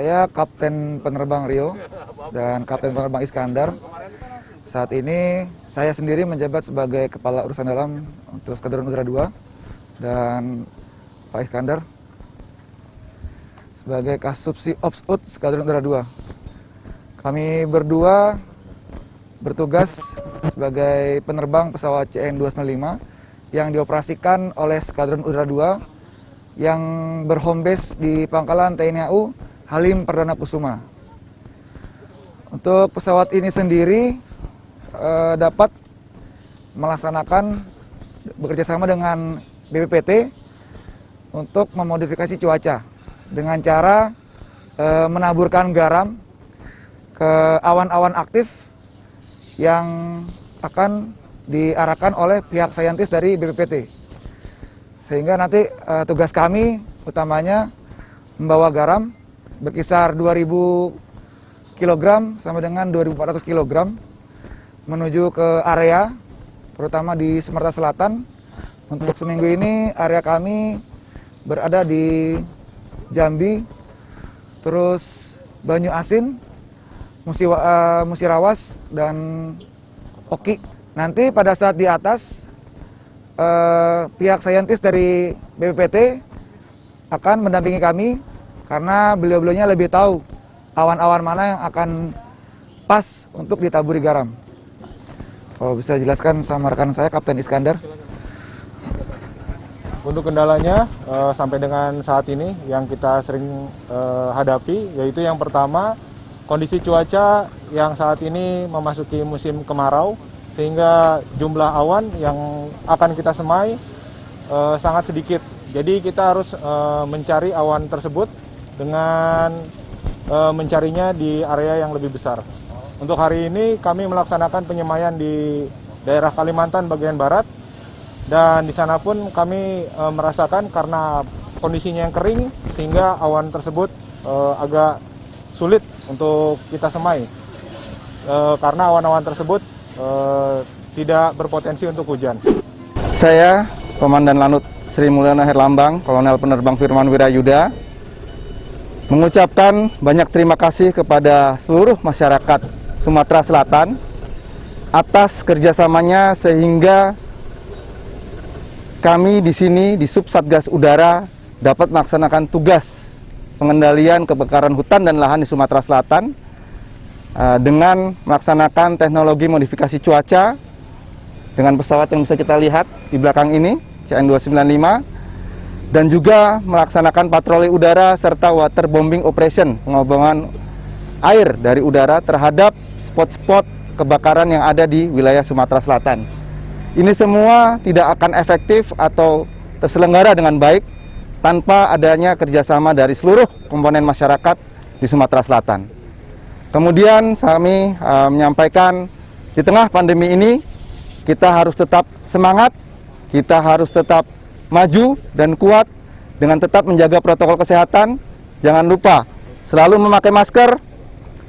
Saya Kapten Penerbang Rio dan Kapten Penerbang Iskandar. Saat ini saya sendiri menjabat sebagai Kepala Urusan Dalam untuk Skadron Udara 2 dan Pak Iskandar sebagai Kasubsi Ops Ut Skadron Udara 2. Kami berdua bertugas sebagai penerbang pesawat CN-295 yang dioperasikan oleh Skadron Udara 2 yang berhome base di Pangkalan TNI AU Halim Perdana Kusuma. Untuk pesawat ini sendiri dapat melaksanakan bekerja sama dengan BPPT untuk memodifikasi cuaca dengan cara menaburkan garam ke awan-awan aktif yang akan diarahkan oleh pihak saintis dari BPPT. Sehingga nanti tugas kami utamanya membawa garam berkisar 2.000 kg sampai dengan 2.400 kg menuju ke area, terutama di Sumatera Selatan. Untuk seminggu ini area kami berada di Jambi, terus Banyu Asin, Musirawas, dan Oki. Nanti pada saat di atas, pihak saintis dari BPPT akan mendampingi kami karena beliau-beliaunya lebih tahu awan-awan mana yang akan pas untuk ditaburi garam. Oh, bisa jelaskan sama rekan saya, Kapten Iskandar. Untuk kendalanya sampai dengan saat ini yang kita sering hadapi, yaitu yang pertama, kondisi cuaca yang saat ini memasuki musim kemarau, sehingga jumlah awan yang akan kita semai sangat sedikit. Jadi kita harus mencari awan tersebut dengan mencarinya di area yang lebih besar. Untuk hari ini kami melaksanakan penyemaian di daerah Kalimantan bagian barat, dan di sana pun kami merasakan karena kondisinya yang kering sehingga awan tersebut agak sulit untuk kita semai karena awan-awan tersebut tidak berpotensi untuk hujan. Saya Komandan Lanut Sri Mulyana Herlambang, Kolonel Penerbang Firman Wirayuda, mengucapkan banyak terima kasih kepada seluruh masyarakat Sumatera Selatan atas kerjasamanya sehingga kami di sini di Subsatgas Udara dapat melaksanakan tugas pengendalian kebakaran hutan dan lahan di Sumatera Selatan dengan melaksanakan teknologi modifikasi cuaca dengan pesawat yang bisa kita lihat di belakang ini, CN-295, dan juga melaksanakan patroli udara serta waterbombing operation, pengoboman air dari udara terhadap spot-spot kebakaran yang ada di wilayah Sumatera Selatan. Ini semua tidak akan efektif atau terselenggara dengan baik tanpa adanya kerjasama dari seluruh komponen masyarakat di Sumatera Selatan. Kemudian kami menyampaikan di tengah pandemi ini kita harus tetap semangat, kita harus tetap maju dan kuat dengan tetap menjaga protokol kesehatan. Jangan lupa selalu memakai masker,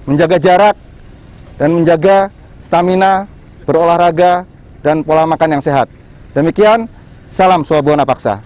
menjaga jarak, dan menjaga stamina, berolahraga, dan pola makan yang sehat. Demikian, salam Swabwana Paksa.